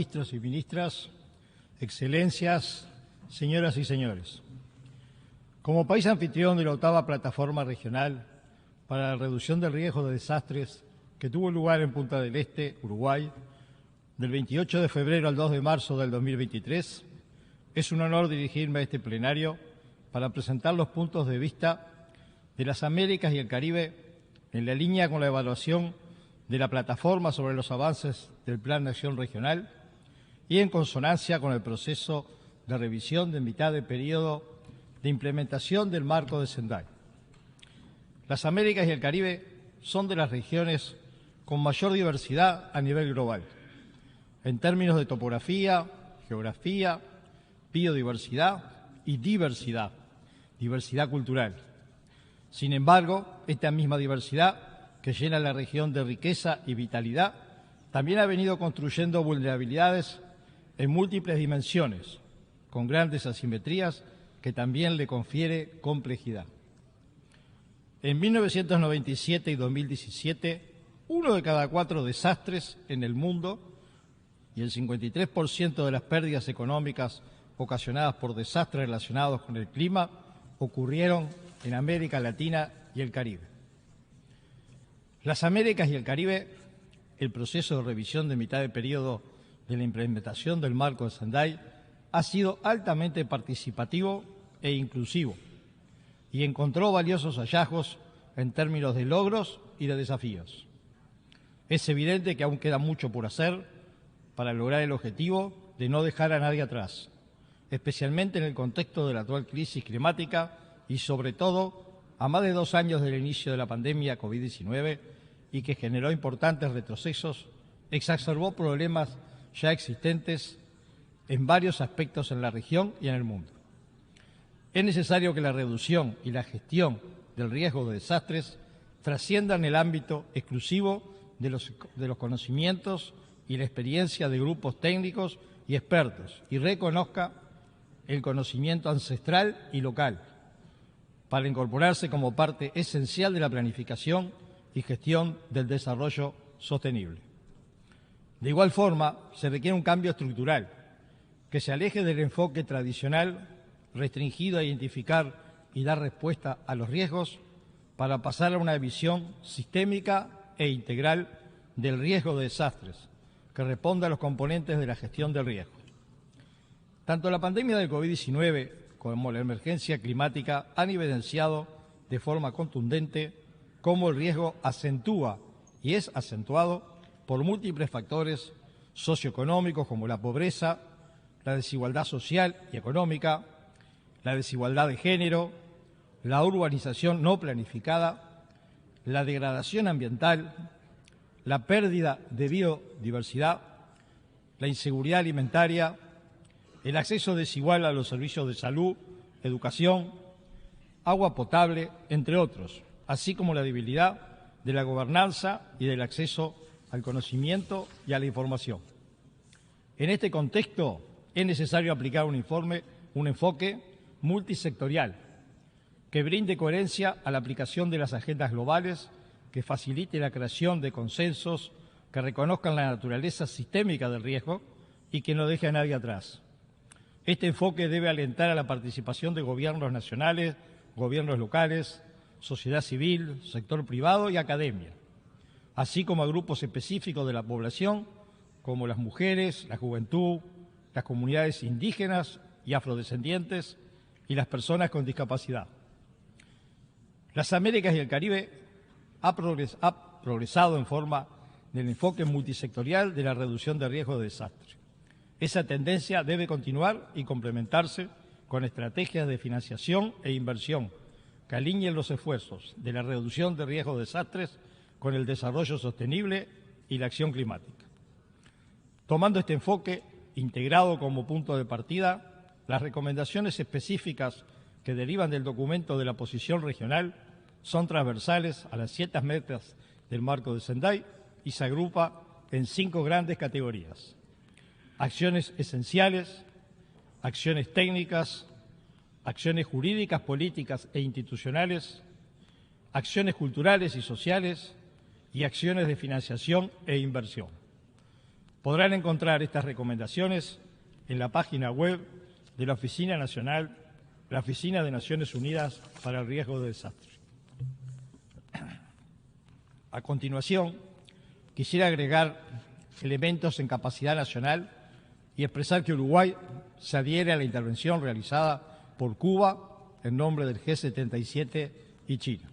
Ministros y ministras, excelencias, señoras y señores. Como país anfitrión de la 8ª Plataforma Regional para la Reducción del Riesgo de Desastres que tuvo lugar en Punta del Este, Uruguay, del 28 de febrero al 2 de marzo del 2023, es un honor dirigirme a este plenario para presentar los puntos de vista de las Américas y el Caribe en la línea con la evaluación de la plataforma sobre los avances del Plan de Acción Regional y en consonancia con el proceso de revisión de mitad de periodo de implementación del marco de Sendai. Las Américas y el Caribe son de las regiones con mayor diversidad a nivel global, en términos de topografía, geografía, biodiversidad y diversidad cultural. Sin embargo, esta misma diversidad que llena la región de riqueza y vitalidad también ha venido construyendo vulnerabilidades en múltiples dimensiones, con grandes asimetrías que también le confiere complejidad. En 1997 y 2017, 1 de cada 4 desastres en el mundo y el 53% de las pérdidas económicas ocasionadas por desastres relacionados con el clima ocurrieron en América Latina y el Caribe. Las Américas y el Caribe, el proceso de revisión de mitad de periodo de la implementación del marco de Sendai ha sido altamente participativo e inclusivo y encontró valiosos hallazgos en términos de logros y de desafíos. Es evidente que aún queda mucho por hacer para lograr el objetivo de no dejar a nadie atrás, especialmente en el contexto de la actual crisis climática y, sobre todo, a más de 2 años del inicio de la pandemia COVID-19 y que generó importantes retrocesos, exacerbó problemas ya existentes en varios aspectos en la región y en el mundo. Es necesario que la reducción y la gestión del riesgo de desastres trasciendan el ámbito exclusivo de los conocimientos y la experiencia de grupos técnicos y expertos y reconozca el conocimiento ancestral y local para incorporarse como parte esencial de la planificación y gestión del desarrollo sostenible. De igual forma, se requiere un cambio estructural que se aleje del enfoque tradicional restringido a identificar y dar respuesta a los riesgos para pasar a una visión sistémica e integral del riesgo de desastres que responda a los componentes de la gestión del riesgo. Tanto la pandemia del COVID-19 como la emergencia climática han evidenciado de forma contundente cómo el riesgo acentúa y es acentuado por múltiples factores socioeconómicos como la pobreza, la desigualdad social y económica, la desigualdad de género, la urbanización no planificada, la degradación ambiental, la pérdida de biodiversidad, la inseguridad alimentaria, el acceso desigual a los servicios de salud, educación, agua potable, entre otros, así como la debilidad de la gobernanza y del acceso al conocimiento y a la información. En este contexto es necesario aplicar un enfoque multisectorial que brinde coherencia a la aplicación de las agendas globales, que facilite la creación de consensos que reconozcan la naturaleza sistémica del riesgo y que no deje a nadie atrás. Este enfoque debe alentar a la participación de gobiernos nacionales, gobiernos locales, sociedad civil, sector privado y academia, así como a grupos específicos de la población, como las mujeres, la juventud, las comunidades indígenas y afrodescendientes y las personas con discapacidad. Las Américas y el Caribe ha progresado en forma del enfoque multisectorial de la reducción de riesgo de desastre. Esa tendencia debe continuar y complementarse con estrategias de financiación e inversión que alineen los esfuerzos de la reducción de riesgo de desastres con el desarrollo sostenible y la acción climática. Tomando este enfoque integrado como punto de partida, las recomendaciones específicas que derivan del documento de la posición regional son transversales a las 7 metas del marco de Sendai y se agrupa en 5 grandes categorías: acciones esenciales, acciones técnicas, acciones jurídicas, políticas e institucionales, acciones culturales y sociales y acciones de financiación e inversión. Podrán encontrar estas recomendaciones en la página web de la Oficina de Naciones Unidas para el Riesgo de Desastre. A continuación, quisiera agregar elementos en capacidad nacional y expresar que Uruguay se adhiere a la intervención realizada por Cuba en nombre del G77 y China.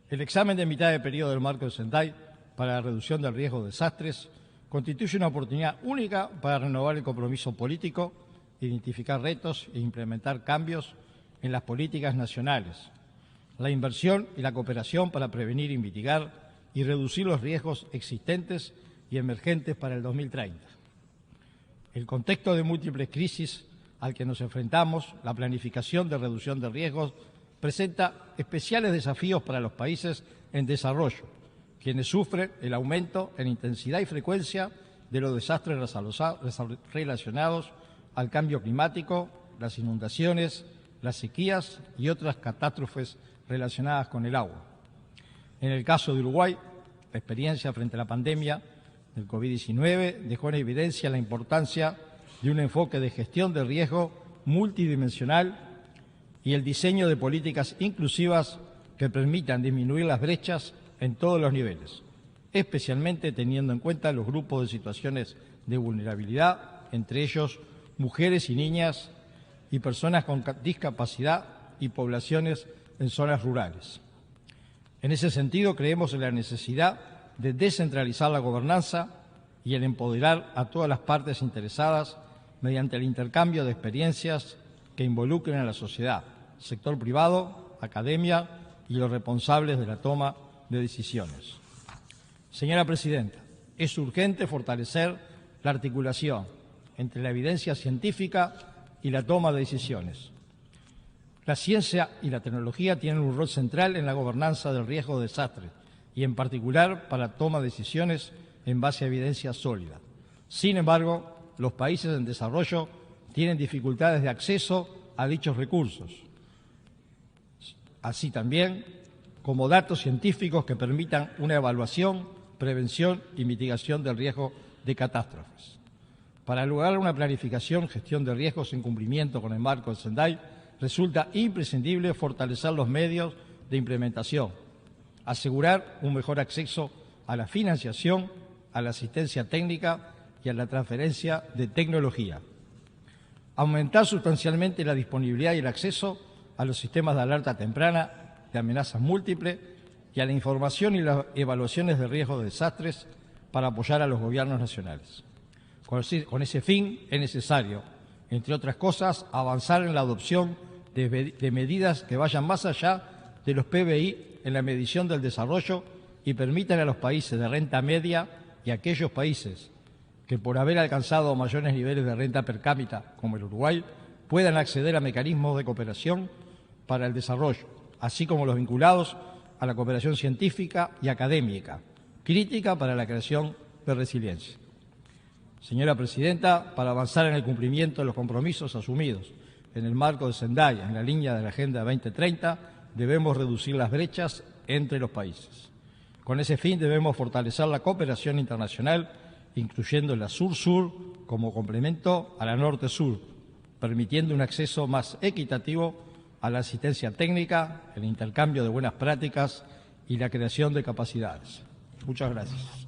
El examen de mitad de periodo del Marco de Sendai para la reducción del riesgo de desastres constituye una oportunidad única para renovar el compromiso político, identificar retos e implementar cambios en las políticas nacionales, la inversión y la cooperación para prevenir y mitigar y reducir los riesgos existentes y emergentes para el 2030. El contexto de múltiples crisis al que nos enfrentamos, la planificación de reducción de riesgos, presenta especiales desafíos para los países en desarrollo, quienes sufren el aumento en intensidad y frecuencia de los desastres relacionados al cambio climático, las inundaciones, las sequías y otras catástrofes relacionadas con el agua. En el caso de Uruguay, la experiencia frente a la pandemia del COVID-19 dejó en evidencia la importancia de un enfoque de gestión de riesgo multidimensional y el diseño de políticas inclusivas que permitan disminuir las brechas en todos los niveles, especialmente teniendo en cuenta los grupos de situaciones de vulnerabilidad, entre ellos mujeres y niñas y personas con discapacidad y poblaciones en zonas rurales. En ese sentido, creemos en la necesidad de descentralizar la gobernanza y el empoderar a todas las partes interesadas mediante el intercambio de experiencias que involucren a la sociedad, sector privado, academia y los responsables de la toma de decisiones. Señora Presidenta, es urgente fortalecer la articulación entre la evidencia científica y la toma de decisiones. La ciencia y la tecnología tienen un rol central en la gobernanza del riesgo de desastre y, en particular, para la toma de decisiones en base a evidencia sólida. Sin embargo, los países en desarrollo tienen dificultades de acceso a dichos recursos, así también como datos científicos que permitan una evaluación, prevención y mitigación del riesgo de catástrofes. Para lograr una planificación, gestión de riesgos en cumplimiento con el marco de Sendai, resulta imprescindible fortalecer los medios de implementación, asegurar un mejor acceso a la financiación, a la asistencia técnica y a la transferencia de tecnología. Aumentar sustancialmente la disponibilidad y el acceso a los sistemas de alerta temprana de amenazas múltiples y a la información y las evaluaciones de riesgos de desastres para apoyar a los gobiernos nacionales. Con ese fin es necesario, entre otras cosas, avanzar en la adopción de medidas que vayan más allá de los PBI en la medición del desarrollo y permitan a los países de renta media y a aquellos países que, por haber alcanzado mayores niveles de renta per cápita, como el Uruguay, puedan acceder a mecanismos de cooperación para el desarrollo, así como los vinculados a la cooperación científica y académica, crítica para la creación de resiliencia. Señora Presidenta, para avanzar en el cumplimiento de los compromisos asumidos en el marco de Sendai, en la línea de la Agenda 2030, debemos reducir las brechas entre los países. Con ese fin debemos fortalecer la cooperación internacional, incluyendo la Sur-Sur como complemento a la Norte-Sur, permitiendo un acceso más equitativo a la asistencia técnica, el intercambio de buenas prácticas y la creación de capacidades. Muchas gracias.